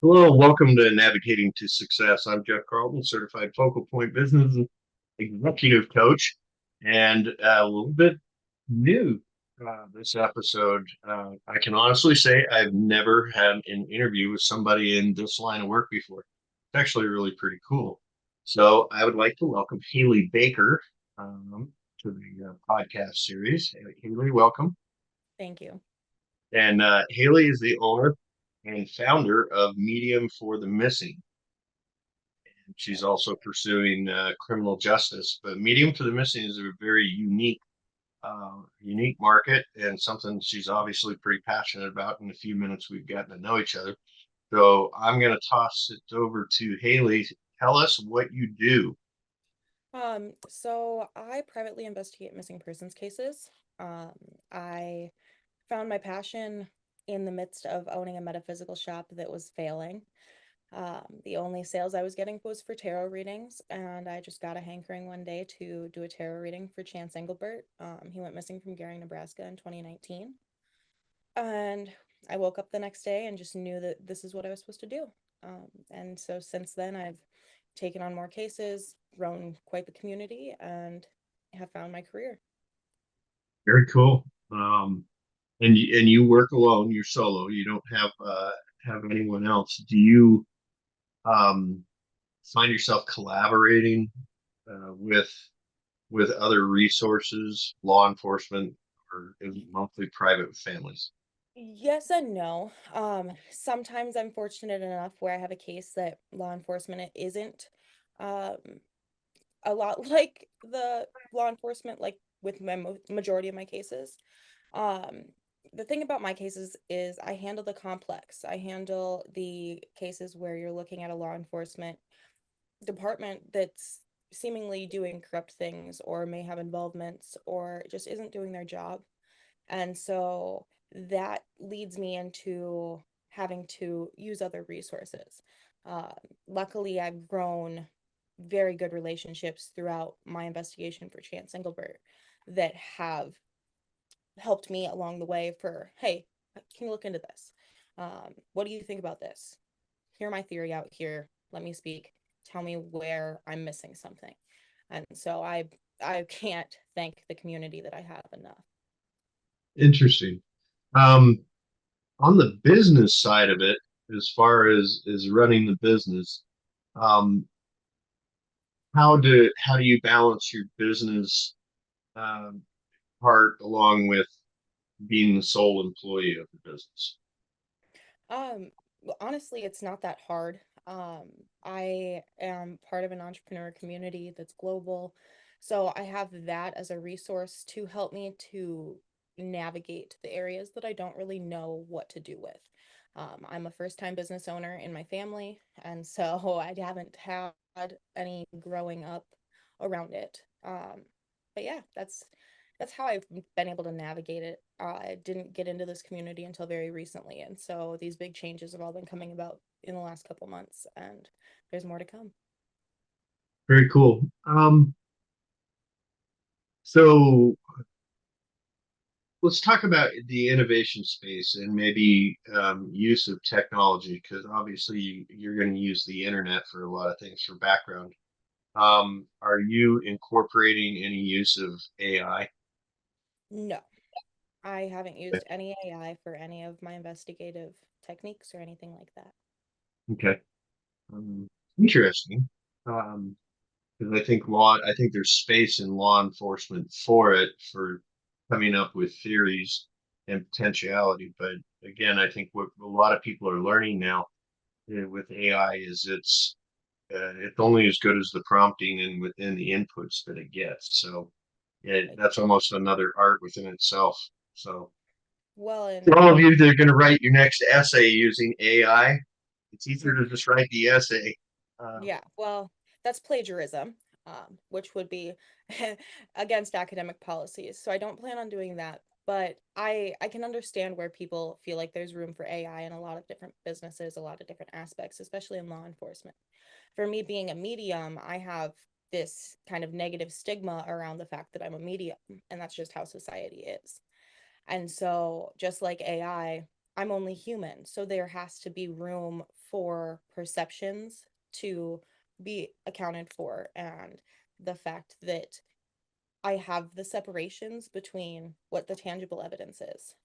Hello, welcome to Navigating to Success. I'm Jeff Carlton, certified focal point business and executive coach, and a little bit new this episode. I can honestly say I've never had an interview with somebody in this line of work before. It's actually really pretty cool. So I would like to welcome Hailey Baker to the podcast series. Hailey, welcome. Thank you. And Hailey is the owner and founder of Medium for the Missing. She's also pursuing criminal justice. But Medium for the Missing is a very unique market and something she's obviously pretty passionate about. In a few minutes, we've gotten to know each other. So I'm going to toss it over to Hailey. Tell us what you do. So I privately investigate missing persons cases. Um, I found my passion in the midst of owning a metaphysical shop that was failing. The only sales I was getting was for tarot readings, and I just got a hankering one day to do a tarot reading for Chance Engelbert. He went missing from Gary, Nebraska in 2019. And I woke up the next day and just knew that this is what I was supposed to do. And so since then, I've taken on more cases, grown quite the community, and have found my career. Very cool. And you work alone. You're solo. You don't have anyone else. Do you um, find yourself collaborating with other resources, law enforcement, or is it mostly private families? Yes and no. Sometimes I'm fortunate enough where I have a case that law enforcement isn't um, a lot like the law enforcement, like with my majority of my cases. Um, the thing about my cases is I handle the complex. I handle the cases where you're looking at a law enforcement department that's seemingly doing corrupt things or may have involvements or just isn't doing their job. And so that leads me into having to use other resources. Uh, Luckily, I've grown very good relationships throughout my investigation for Chance Engelbert that have helped me along the way for, hey, can you look into this? What do you think about this? Hear my theory out here. Let me speak. Tell me where I'm missing something. And so I can't thank the community that I have enough. Interesting. Um, on the business side of it, as far as running the business, um, how do you balance your business um, part along with being the sole employee of the business? Honestly, it's not that hard. I am part of an entrepreneur community that's global, so I have that as a resource to help me to navigate the areas that I don't really know what to do with. I'm a first-time business owner in my family, and so I haven't had any growing up around it. But yeah, that's how I've been able to navigate it. I didn't get into this community until very recently, and so these big changes have all been coming about in the last couple months, and there's more to come. Very cool. So let's talk about the innovation space and maybe use of technology, because obviously you're going to use the internet for a lot of things for background. Are you incorporating any use of AI? No, I haven't used any AI for any of my investigative techniques or anything like that. Okay. Um, Interesting. Um, because I think there's space in law enforcement for it, for coming up with theories and potentiality. But again, I think what a lot of people are learning now with AI is it's only as good as the prompting and within the inputs that it gets. So yeah, Like, that's almost another art within itself. So well, for and all of you that are going to write your next essay using AI, it's easier to just write the essay. yeah, well, that's plagiarism, which would be against academic policies. So I don't plan on doing that. But I can understand where people feel like there's room for AI in a lot of different businesses, a lot of different aspects, especially in law enforcement. For me being a medium, I have this kind of negative stigma around the fact that I'm a medium, and that's just how society is. And so, just like AI, I'm only human. So there has to be room for perceptions to be accounted for. And the fact that I have the separations between what the tangible evidence is,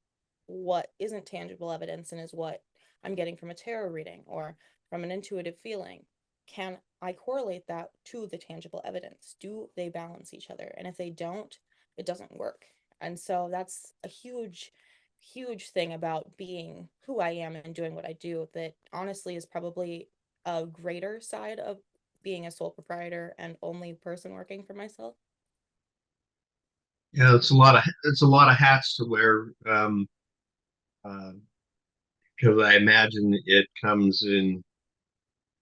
what isn't tangible evidence, and is what I'm getting from a tarot reading or from an intuitive feeling. Can I correlate that to the tangible evidence? Do they balance each other? And if they don't, it doesn't work. And so that's a huge, huge thing about being who I am and doing what I do that honestly is probably a greater side of being a sole proprietor and only person working for myself. Yeah, it's a lot of hats to wear. Uh, because I imagine it comes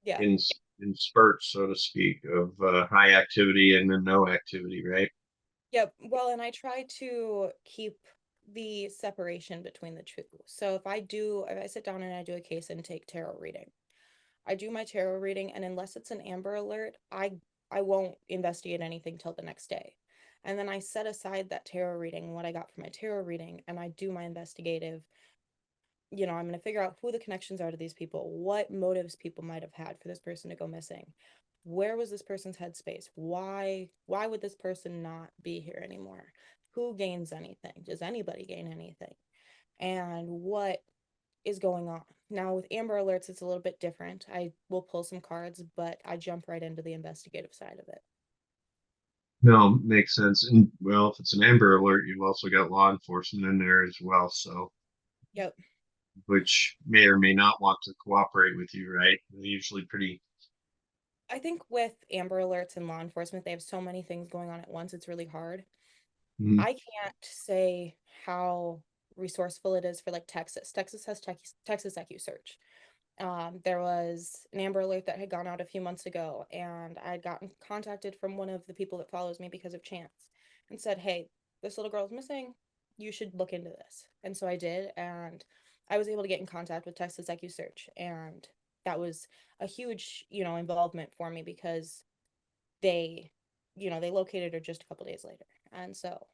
Yeah. in in spurts, so to speak, of high activity and then no activity, right? Yep. Well, and I try to keep the separation between the two. So if I sit down and I do a case intake tarot reading, I do my tarot reading, and unless it's an Amber Alert, I won't investigate anything till the next day. And then I set aside that tarot reading, what I got from my tarot reading, and I do my investigative. I'm going to figure out who the connections are to these people, what motives people might have had for this person to go missing. Where was this person's headspace? Why would this person not be here anymore? Who gains anything? Does anybody gain anything? And what is going on? Now with Amber Alerts, it's a little bit different. I will pull some cards, but I jump right into the investigative side of it. No, makes sense. And well, if it's an Amber Alert, you've also got law enforcement in there as well, so Yep. which may or may not want to cooperate with you, right? They're usually pretty. I think with Amber Alerts and law enforcement, they have so many things going on at once, it's really hard. Mhm. I can't say how resourceful it is for like Texas. Texas has Texas EquuSearch. There was an Amber Alert that had gone out a few months ago, and I had gotten contacted from one of the people that follows me because of chance and said, "Hey, this little girl's missing. You should look into this." And so I did, and I was able to get in contact with Texas EquuSearch, and that was a huge, involvement for me because they, they located her just a couple days later. And so,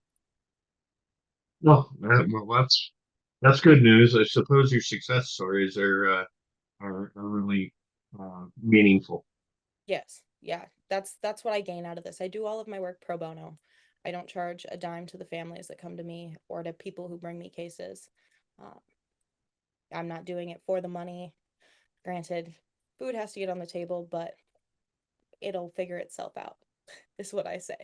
Well, that's good news. I suppose your success stories are really meaningful. yes, yeah, that's what I gain out of this. I do all of my work pro bono. I don't charge a dime to the families that come to me or to people who bring me cases. Uh, I'm not doing it for the money. Granted, food has to get on the table, but it'll figure itself out, is what I say.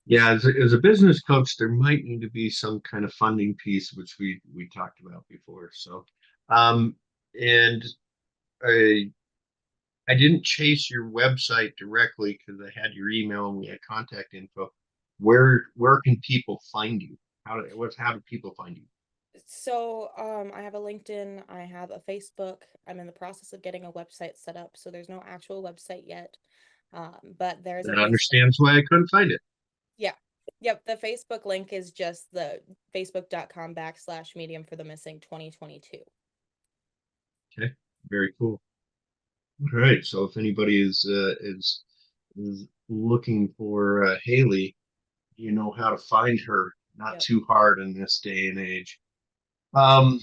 Yeah, as a business coach, there might need to be some kind of funding piece, which we talked about before. So, um, and I I didn't chase your website directly because I had your email and we had contact info. Where can people find you? How do people find you? So, I have a LinkedIn, I have a Facebook. I'm in the process of getting a website set up, so there's no actual website yet. But there's a That Facebook. understands why I couldn't find it. Yeah. Yep. The Facebook link is just the facebook.com/medium for the missing 2022. Okay, very cool. All right, so if anybody is looking for Hailey, you know how to find her. Not Yep. too hard in this day and age. Um,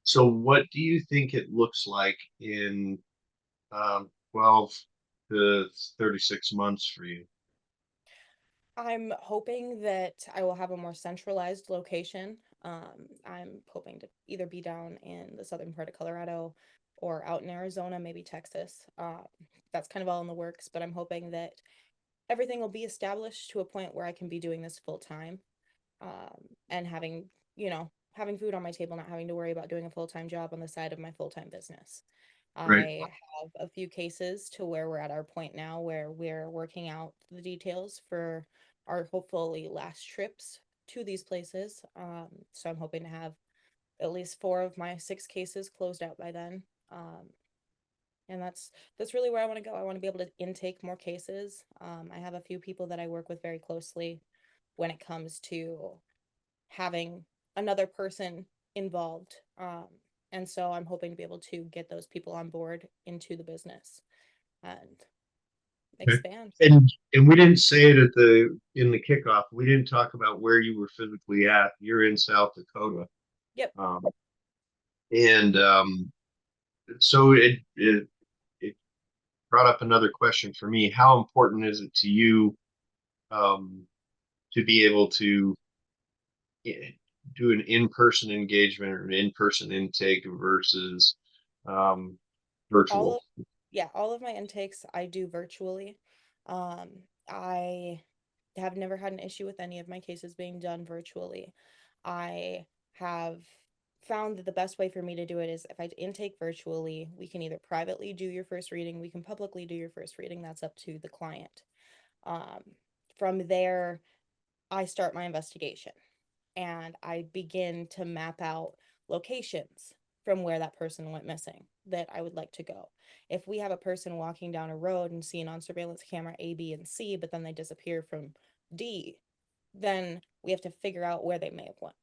so what do you think it looks like in 12 to 36 months for you? I'm hoping that I will have a more centralized location. I'm hoping to either be down in the southern part of Colorado or out in Arizona, maybe Texas. That's kind of all in the works, but I'm hoping that everything will be established to a point where I can be doing this full time, and having food on my table, not having to worry about doing a full-time job on the side of my full-time business. Right. I have a few cases to where we're at our point now where we're working out the details for our hopefully last trips to these places. So I'm hoping to have at least four of my six cases closed out by then. And that's really where I want to go. I want to be able to intake more cases. I have a few people that I work with very closely when it comes to having another person involved. And so I'm hoping to be able to get those people on board into the business and Okay. expand. And we didn't say it at the in the kickoff. We didn't talk about where you were physically at. You're in South Dakota. Yep. Um, And so it brought up another question for me. How important is it to you um, to be able to eh, do an in-person engagement or an in-person intake versus um, All virtual? of Yeah, all of my intakes I do virtually. I have never had an issue with any of my cases being done virtually. I have found that the best way for me to do it is if I intake virtually, we can either privately do your first reading, we can publicly do your first reading. That's up to the client. Um, from there, I start my investigation and I begin to map out locations from where that person went missing that I would like to go. If we have a person walking down a road and seen on surveillance camera A, B, and C, but then they disappear from D, then we have to figure out where they may have went.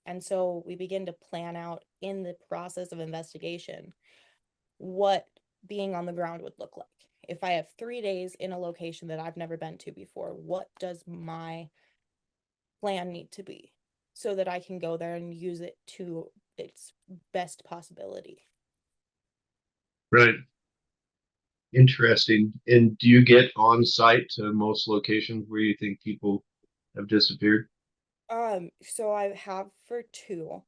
And so we begin to plan out in the process of investigation what being on the ground would look like. If I have 3 days in a location that I've never been to before, what does my plan need to be so that I can go there and use it to its best possibility? Right. Interesting. And do you get on site to most locations where you think people have disappeared? So I have for two.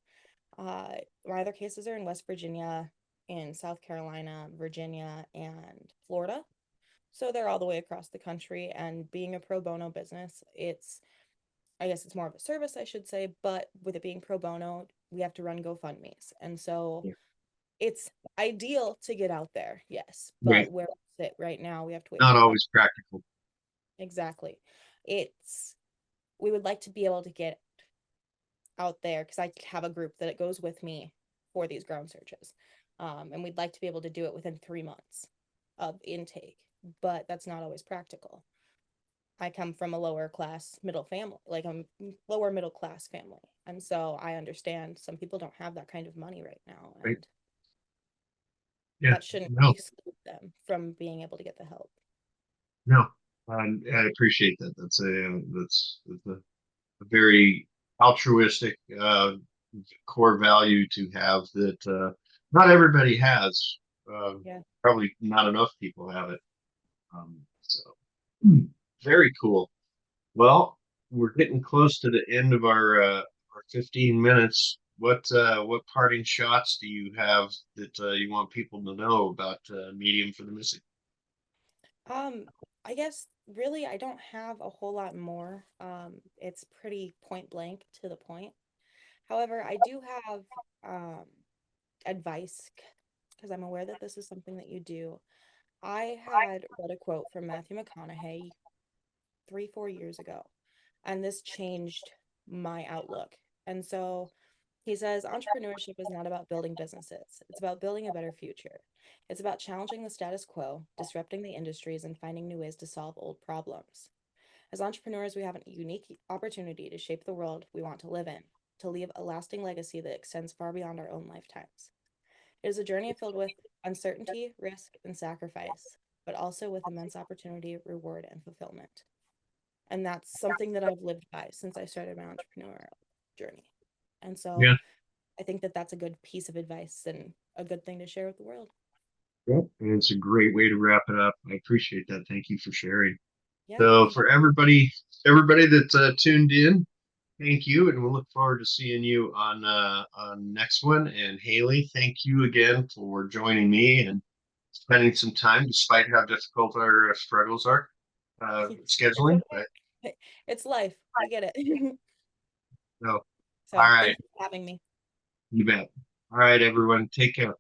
Uh, my other cases are in West Virginia, in South Carolina, Virginia, and Florida. So they're all the way across the country. And being a pro bono business, I guess it's more of a service, I should say, but with it being pro bono, we have to run GoFundMe's. And so Yeah. it's ideal to get out there, yes, Right. but where we sit right now, we have to wait Not for fund. always practical. Exactly. It's we would like to be able to get out there because I have a group that it goes with me for these ground searches. And we'd like to be able to do it within 3 months of intake, but that's not always practical. I come from a lower class middle family, like a lower middle class family. And so I understand some people don't have that kind of money right now, Right. and Yeah. that shouldn't No, exclude them from being able to get the help. no. I appreciate that. That's a very altruistic core value to have that not everybody has. Uh, Yeah. Probably not enough people have it. So hmm, very cool. Well, we're getting close to the end of our 15 minutes. What parting shots do you have that you want people to know about Medium for the Missing? Um, I guess really I don't have a whole lot more. It's pretty point blank to the point. However, I do have um advice because I'm aware that this is something that you do. I had read a quote from Matthew McConaughey 3, 4 years ago, and this changed my outlook. And so he says entrepreneurship is not about building businesses, it's about building a better future. It's about challenging the status quo, disrupting the industries, and finding new ways to solve old problems. As entrepreneurs, we have a unique opportunity to shape the world we want to live in, to leave a lasting legacy that extends far beyond our own lifetimes. It is a journey filled with uncertainty, risk, and sacrifice, but also with immense opportunity, reward, and fulfillment. And that's something that I've lived by since I started my entrepreneurial journey. And so Yeah, I think that that's a good piece of advice and a good thing to share with the world. yeah. And it's a great way to wrap it up. I appreciate that. Thank you for sharing. Yeah, So thank for you. everybody that tuned in, thank you, and we'll look forward to seeing you on next one. And Hailey, thank you again for joining me and spending some time, despite how difficult our struggles are It's scheduling. But okay. It's life. We get it. no, all So right, thank you for having me. you bet. All right, everyone, take care.